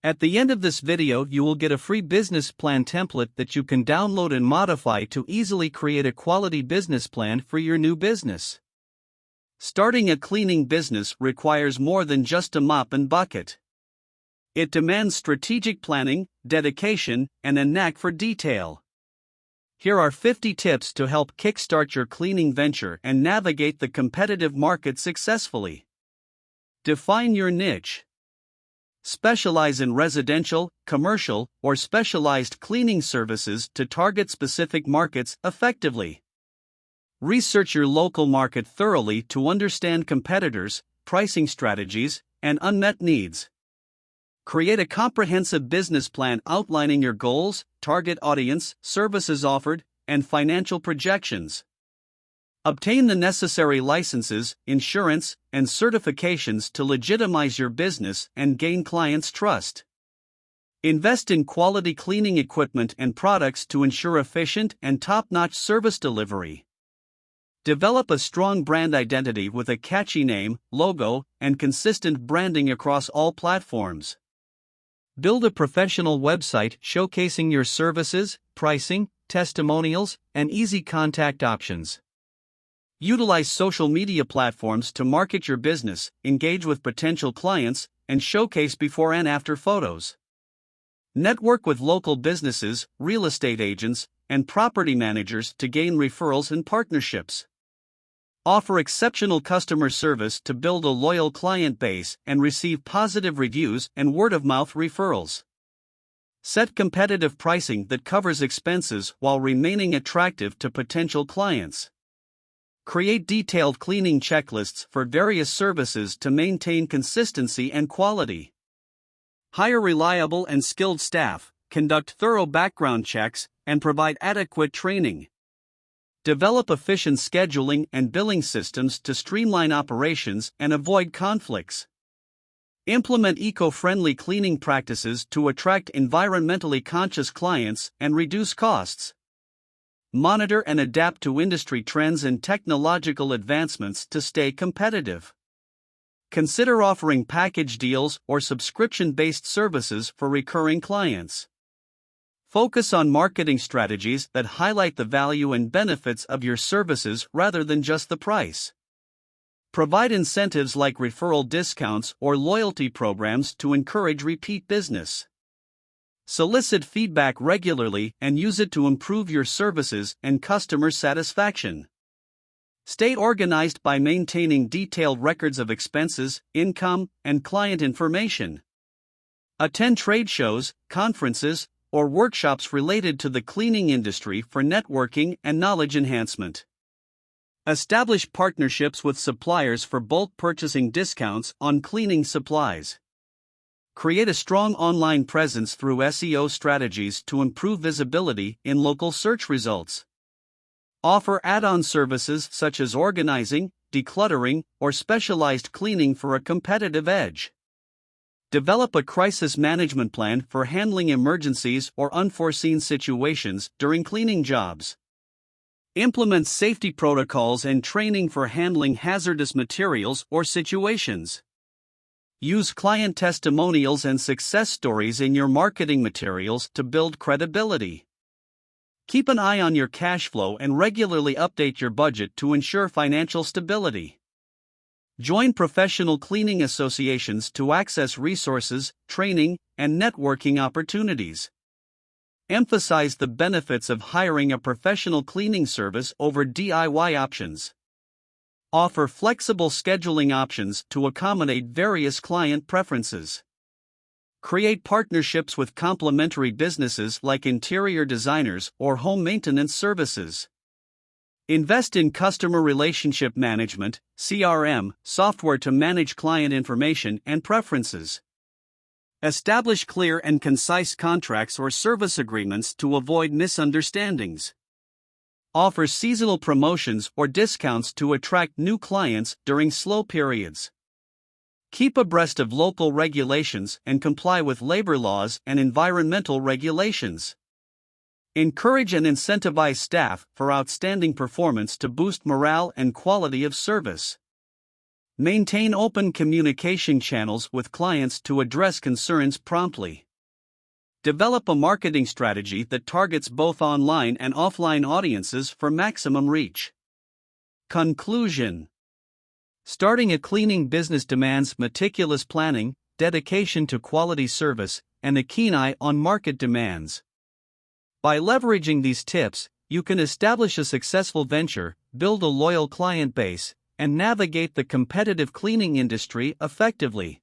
At the end of this video, you will get a free business plan template that you can download and modify to easily create a quality business plan for your new business. Starting a cleaning business requires more than just a mop and bucket. It demands strategic planning, dedication, and a knack for detail. Here are 50 tips to help kickstart your cleaning venture and navigate the competitive market successfully. Define your niche. Specialize in residential, commercial, or specialized cleaning services to target specific markets effectively. Research your local market thoroughly to understand competitors, pricing strategies, and unmet needs. Create a comprehensive business plan outlining your goals, target audience, services offered, and financial projections. Obtain the necessary licenses, insurance, and certifications to legitimize your business and gain clients' trust. Invest in quality cleaning equipment and products to ensure efficient and top-notch service delivery. Develop a strong brand identity with a catchy name, logo, and consistent branding across all platforms. Build a professional website showcasing your services, pricing, testimonials, and easy contact options. Utilize social media platforms to market your business, engage with potential clients, and showcase before and after photos. Network with local businesses, real estate agents, and property managers to gain referrals and partnerships. Offer exceptional customer service to build a loyal client base and receive positive reviews and word-of-mouth referrals. Set competitive pricing that covers expenses while remaining attractive to potential clients. Create detailed cleaning checklists for various services to maintain consistency and quality. Hire reliable and skilled staff, conduct thorough background checks, and provide adequate training. Develop efficient scheduling and billing systems to streamline operations and avoid conflicts. Implement eco-friendly cleaning practices to attract environmentally conscious clients and reduce costs. Monitor and adapt to industry trends and technological advancements to stay competitive. Consider offering package deals or subscription-based services for recurring clients. Focus on marketing strategies that highlight the value and benefits of your services rather than just the price. Provide incentives like referral discounts or loyalty programs to encourage repeat business. Solicit feedback regularly and use it to improve your services and customer satisfaction. Stay organized by maintaining detailed records of expenses, income, and client information. Attend trade shows, conferences, or workshops related to the cleaning industry for networking and knowledge enhancement. Establish partnerships with suppliers for bulk purchasing discounts on cleaning supplies. Create a strong online presence through SEO strategies to improve visibility in local search results. Offer add-on services such as organizing, decluttering, or specialized cleaning for a competitive edge. Develop a crisis management plan for handling emergencies or unforeseen situations during cleaning jobs. Implement safety protocols and training for handling hazardous materials or situations. Use client testimonials and success stories in your marketing materials to build credibility. Keep an eye on your cash flow and regularly update your budget to ensure financial stability. Join professional cleaning associations to access resources, training, and networking opportunities. Emphasize the benefits of hiring a professional cleaning service over DIY options. Offer flexible scheduling options to accommodate various client preferences. Create partnerships with complementary businesses like interior designers or home maintenance services. Invest in customer relationship management, CRM, software to manage client information and preferences. Establish clear and concise contracts or service agreements to avoid misunderstandings. Offer seasonal promotions or discounts to attract new clients during slow periods. Keep abreast of local regulations and comply with labor laws and environmental regulations. Encourage and incentivize staff for outstanding performance to boost morale and quality of service. Maintain open communication channels with clients to address concerns promptly. Develop a marketing strategy that targets both online and offline audiences for maximum reach. Conclusion: starting a cleaning business demands meticulous planning, dedication to quality service, and a keen eye on market demands. By leveraging these tips, you can establish a successful venture, build a loyal client base, and navigate the competitive cleaning industry effectively.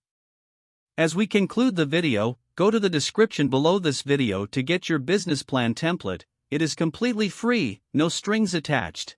As we conclude the video, go to the description below this video to get your business plan template. It is completely free, no strings attached.